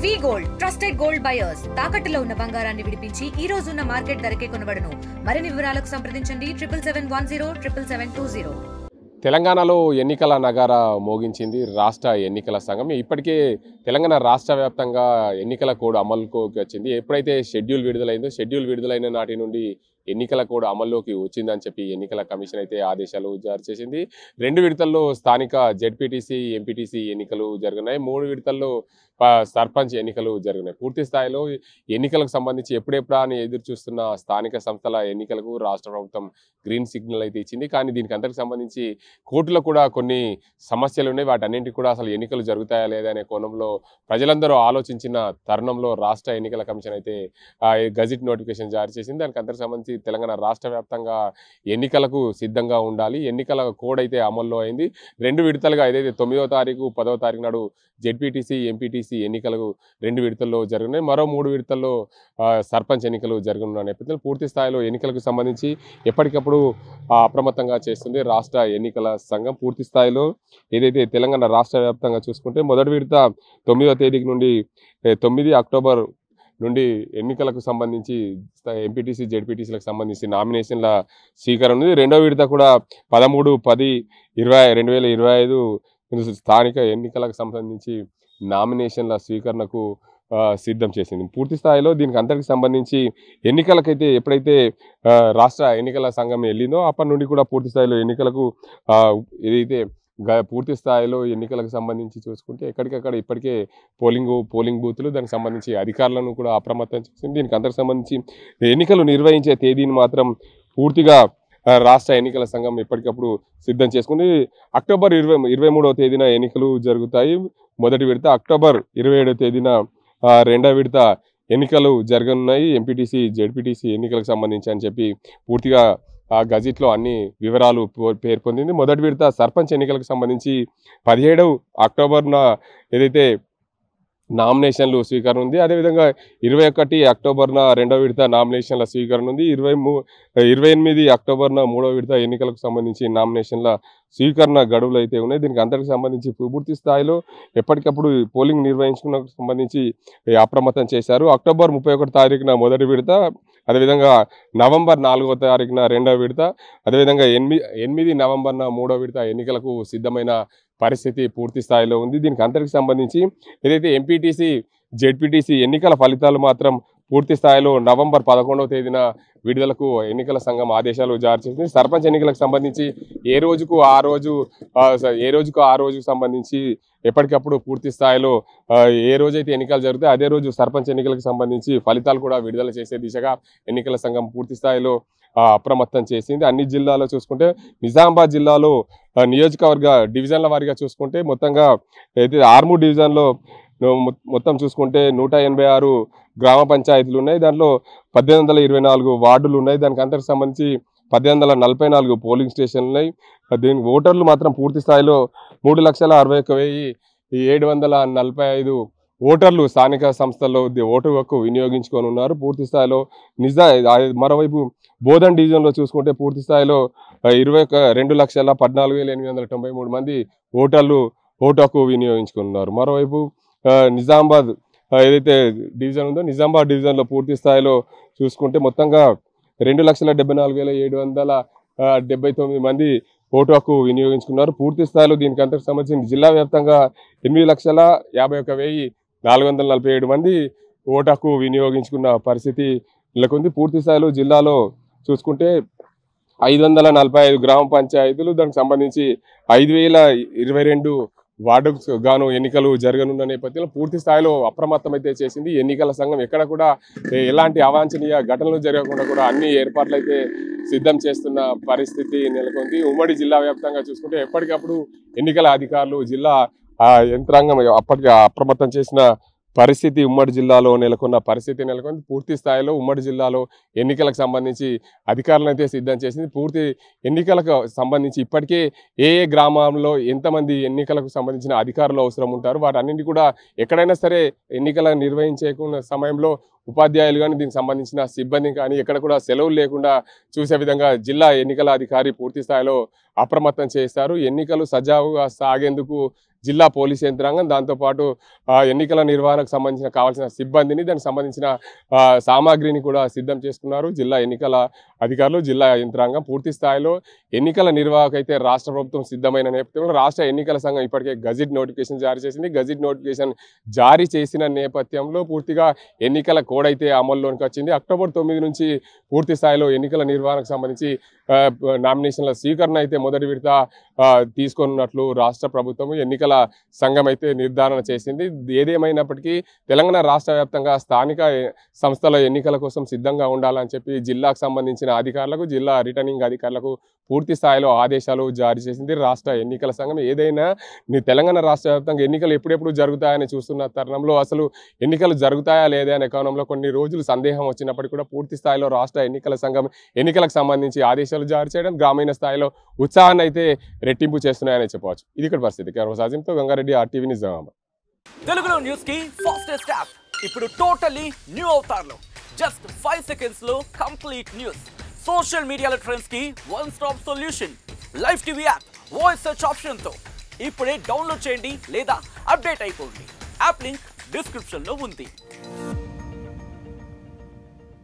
వి gold trusted gold buyers తాకట్టులో ఉన్న బంగారాన్ని విడిపించి ఈ రోజు ఉన్న మార్కెట్ ధరకే కొనబడును. మరిన్ని వివరాలకు సంప్రదించండి 77107720. తెలంగాణలో ఎన్నికల నగారా మోగించింది రాష్ట్ర ఎన్నికల సంఘం. ఇప్పటికే తెలంగాణ రాష్ట్ర వ్యాప్తంగా ఎన్నికల కోడ్ అమలులోకి వచ్చింది. ఎప్పుడైతే షెడ్యూల్ విడుదలైందో షెడ్యూల్ విడుదలైన నాటి నుండి ఎన్నికల కోడ్ అమల్లోకి వచ్చిందని చెప్పి ఎన్నికల కమిషన్ అయితే ఆదేశాలు జారీ చేసింది. 2 విడతల్లో స్థానిక జెడ్పీటీసీ ఎంపీటీసీ ఎన్నికలు జరుగుతున్నాయి. 3 విడతల్లో సర్పంచ్ ఎన్నికలు జరుగుతున్నాయి. పూర్తి స్థాయిలో ఎన్నికలకు సంబంధించి ఎప్పుడెప్పుడా అని ఎదురు చూస్తున్న స్థానిక సంస్థల ఎన్నికలకు రాష్ట్ర ప్రభుత్వం గ్రీన్ సిగ్నల్ అయితే ఇచ్చింది. కానీ దీనికి అంతకు సంబంధించి కోర్టులో కూడా కొన్ని సమస్యలు ఉన్నాయి. వాటన్నింటికి కూడా అసలు ఎన్నికలు జరుగుతాయా లేదా అనే కోణంలో ప్రజలందరూ ఆలోచించిన తరుణంలో రాష్ట్ర ఎన్నికల కమిషన్ అయితే గజెట్ నోటిఫికేషన్ జారీ చేసింది. దానికి అంతకు సంబంధించి తెలంగాణ రాష్ట్ర వ్యాప్తంగా ఎన్నికలకు సిద్ధంగా ఉండాలి. ఎన్నికల కోడ్ అయితే అమల్లో అయింది. 2 విడతలుగా ఏదైతే 9వ తారీఖు 10వ తారీఖు నాడు జెడ్పీటీసీ ఎంపీటీసీ ఎన్నికలు 2 విడతల్లో జరుగుతున్నాయి. మరో 3 విడతల్లో సర్పంచ్ ఎన్నికలు జరగనున్న నేపథ్యంలో పూర్తి స్థాయిలో ఎన్నికలకు సంబంధించి ఎప్పటికప్పుడు అప్రమత్తంగా చేస్తుంది రాష్ట్ర ఎన్నికల సంఘం. పూర్తి స్థాయిలో ఏదైతే తెలంగాణ రాష్ట్ర వ్యాప్తంగా చూసుకుంటే మొదటి విడత 9వ తేదీ నుండి 9 అక్టోబర్ నుండి ఎన్నికలకు సంబంధించి ఎంపీటీసీ జెడ్పీటీసీలకు సంబంధించి నామినేషన్ల స్వీకరణ ఉంది. 2వ విడత కూడా 13/10/2025 స్థానిక ఎన్నికలకు సంబంధించి నామినేషన్ల స్వీకరణకు సిద్ధం చేసింది. పూర్తి స్థాయిలో దీనికి అంతటికి సంబంధించి ఎన్నికలకైతే ఎప్పుడైతే రాష్ట్ర ఎన్నికల సంఘం వెళ్ళిందో అప్పటి నుండి కూడా పూర్తి స్థాయిలో ఎన్నికలకు ఏదైతే పూర్తి స్థాయిలో ఎన్నికలకు సంబంధించి చూసుకుంటే ఎక్కడికక్కడ ఇప్పటికే పోలింగ్ బూతులు దానికి సంబంధించి అధికారులను కూడా అప్రమత్తం చేసింది. దీనికి అంతకు సంబంధించి ఎన్నికలు నిర్వహించే తేదీని మాత్రం పూర్తిగా రాష్ట్ర ఎన్నికల సంఘం ఎప్పటికప్పుడు సిద్ధం చేసుకుని అక్టోబర్ 23వ తేదీన ఎన్నికలు జరుగుతాయి. మొదటి విడత అక్టోబర్ 27వ తేదీన 2వ విడత ఎన్నికలు జరగనున్నాయి. ఎంపీటీసీ జెడ్పీటీసీ ఎన్నికలకు సంబంధించి అని చెప్పి పూర్తిగా గజెట్లో అన్ని వివరాలు పేర్కొంది. మొదటి విడత సర్పంచ్ ఎన్నికలకు సంబంధించి 17 అక్టోబర్న ఏదైతే నామినేషన్లు స్వీకరణ ఉంది. అదేవిధంగా 21 అక్టోబర్న 2వ విడత నామినేషన్ల స్వీకరణ ఉంది. 28 అక్టోబర్న 3వ విడత ఎన్నికలకు సంబంధించి నామినేషన్ల స్వీకరణ గడువులు అయితే ఉన్నాయి. దీనికి అందరికి సంబంధించి పూర్తి స్థాయిలో ఎప్పటికప్పుడు పోలింగ్ నిర్వహించుకున్న సంబంధించి అప్రమత్తం చేశారు. అక్టోబర్ 31 తారీఖున మొదటి విడత, అదేవిధంగా నవంబర్ 4వ తారీఖున 2వ విడత, అదేవిధంగా 8 నవంబర్న 3వ విడత ఎన్నికలకు సిద్ధమైన పరిస్థితి పూర్తి స్థాయిలో ఉంది. దీనికి అంతరికి సంబంధించి ఏదైతే ఎంపీటీసీ జెడ్పీటీసీ ఎన్నికల ఫలితాలు మాత్రం పూర్తి స్థాయిలో నవంబర్ 11వ తేదీన విడుదలకు ఎన్నికల సంఘం ఆదేశాలు జారీ చేసింది. సర్పంచ్ ఎన్నికలకు సంబంధించి ఏ రోజుకు ఆ రోజుకు సంబంధించి ఎప్పటికప్పుడు పూర్తి స్థాయిలో ఏ రోజైతే ఎన్నికలు జరుగుతాయి అదే రోజు సర్పంచ్ ఎన్నికలకు సంబంధించి ఫలితాలు కూడా విడుదల చేసే దిశగా ఎన్నికల సంఘం పూర్తి స్థాయిలో అప్రమత్తం చేసింది. అన్ని జిల్లాలో చూసుకుంటే నిజామాబాద్ జిల్లాలో నియోజకవర్గ డివిజన్ల వారీగా చూసుకుంటే మొత్తంగా అయితే ఆర్మూర్ డివిజన్లో మొత్తం చూసుకుంటే 186 గ్రామ పంచాయతీలు ఉన్నాయి. దాంట్లో 1824 వార్డులు ఉన్నాయి. దానికి అంతకు సంబంధించి 1844 పోలింగ్ స్టేషన్లు ఉన్నాయి. దీనికి ఓటర్లు మాత్రం పూర్తి స్థాయిలో 3,61,745 ఓటర్లు స్థానిక సంస్థల్లో ఓటు హక్కు వినియోగించుకొని ఉన్నారు. పూర్తి స్థాయిలో మరోవైపు బోధన్ డివిజన్లో చూసుకుంటే పూర్తి స్థాయిలో 22,14,893 మంది ఓటర్లు ఓటు హక్కు వినియోగించుకున్నారు. మరోవైపు నిజామాబాద్ ఏదైతే డివిజన్ ఉందో నిజామాబాద్ డివిజన్లో పూర్తి స్థాయిలో చూసుకుంటే మొత్తంగా 2,74,779 మంది ఓటు హక్కు వినియోగించుకున్నారు. పూర్తి స్థాయిలో దీనికి అంతకు సంబంధించిన జిల్లా వ్యాప్తంగా 8,51,447 మంది ఓటు హక్కు వినియోగించుకున్న పరిస్థితి నెలకొంది. పూర్తి స్థాయిలో జిల్లాలో చూసుకుంటే 545 గ్రామ పంచాయతీలు, దానికి సంబంధించి 5,022 వార్డుకు గాను ఎన్నికలు జరగనున్న నేపథ్యంలో పూర్తి స్థాయిలో అప్రమత్తమైతే చేసింది ఎన్నికల సంఘం. ఎక్కడ కూడా ఎలాంటి అవాంఛనీయ ఘటనలు జరగకుండా కూడా అన్ని ఏర్పాట్లు అయితే సిద్ధం చేస్తున్న పరిస్థితి నెలకొంది. ఉమ్మడి జిల్లా వ్యాప్తంగా చూసుకుంటే ఎప్పటికప్పుడు ఎన్నికల అధికారులు జిల్లా యంత్రాంగం అప్పటికి అప్రమత్తం చేసిన పరిస్థితి ఉమ్మడి జిల్లాలో నెలకొన్న పరిస్థితి నెలకొంది. పూర్తి స్థాయిలో ఉమ్మడి జిల్లాలో ఎన్నికలకు సంబంధించి అధికారులను అయితే సిద్ధం చేసింది. పూర్తి ఎన్నికలకు సంబంధించి ఇప్పటికే ఏ గ్రామంలో ఎంతమంది ఎన్నికలకు సంబంధించిన అధికారులు అవసరం ఉంటారు వాటన్నింటి కూడా ఎక్కడైనా సరే ఎన్నికల నిర్వహించే సమయంలో ఉపాధ్యాయులు కానీ దీనికి సంబంధించిన సిబ్బంది కానీ ఎక్కడ కూడా సెలవులు లేకుండా చూసే విధంగా జిల్లా ఎన్నికల అధికారి పూర్తి స్థాయిలో అప్రమత్తం చేస్తారు. ఎన్నికలు సజావుగా సాగేందుకు జిల్లా పోలీస్ యంత్రాంగం, దాంతోపాటు ఎన్నికల నిర్వహణకు సంబంధించిన కావాల్సిన సిబ్బందిని, దానికి సంబంధించిన సామాగ్రిని కూడా సిద్ధం చేసుకున్నారు జిల్లా ఎన్నికల అధికారులు, జిల్లా యంత్రాంగం. పూర్తి స్థాయిలో ఎన్నికల నిర్వాహకు అయితే రాష్ట్ర ప్రభుత్వం సిద్ధమైన నేపథ్యంలో రాష్ట్ర ఎన్నికల సంఘం ఇప్పటికే గజిట్ నోటిఫికేషన్ జారీ చేసింది. గజిట్ నోటిఫికేషన్ జారీ చేసిన నేపథ్యంలో పూర్తిగా ఎన్నికల కోడ్ అయితే అమల్లోకి వచ్చింది. అక్టోబర్ 9 నుంచి పూర్తి స్థాయిలో ఎన్నికల నిర్వహణకు సంబంధించి నామినేషన్ల స్వీకరణ అయితే మొదటి విడత తీసుకున్నట్లు రాష్ట్ర ప్రభుత్వం ఎన్నికల సంఘం అయితే నిర్ధారణ చేసింది. ఏదేమైనప్పటికీ తెలంగాణ రాష్ట్ర వ్యాప్తంగా స్థానిక సంస్థల ఎన్నికల కోసం సిద్ధంగా ఉండాలని చెప్పి జిల్లాకు సంబంధించిన అధికారులకు, జిల్లా రిటర్నింగ్ అధికారులకు పూర్తి స్థాయిలో ఆదేశాలు జారీ చేసింది రాష్ట్ర ఎన్నికల సంఘం. ఏదైనా తెలంగాణ రాష్ట్ర వ్యాప్తంగా ఎన్నికలు ఎప్పుడెప్పుడు జరుగుతాయని చూస్తున్న తరుణంలో అసలు ఎన్నికలు జరుగుతాయా లేదా అనే కోణంలో కొన్ని రోజులు సందేహం వచ్చినప్పటికీ కూడా పూర్తి స్థాయిలో రాష్ట్ర ఎన్నికల సంఘం ఎన్నికలకు సంబంధించి ఆదేశాలు జారీ చేయడం గ్రామీణ స్థాయిలో ఉత్సాహాన్ని అయితే రెట్టింపు చేస్తున్నాయని చెప్పవచ్చు. ఇది ఇక్కడ పరిస్థితి. సాజింతో గంగారెడ్డి, RTV నిజామాబాద్. తెలుగులో న్యూస్ కి ఫాస్టెస్ట్ యాప్ ఇప్పుడు టోటల్లీ న్యూ అవతార్లో జస్ట్ 5 సెకండ్స్ లో కంప్లీట్ న్యూస్. సోషల్ మీడియాలో ట్రెండ్స్ కి one stop solution. Live TV app voice search option తో ఇప్పుడే డౌన్లోడ్ చేయండి లేదా అప్డేట్ అయిపోండి. యాప్ లింక్ డిస్క్రిప్షన్ లో ఉంది.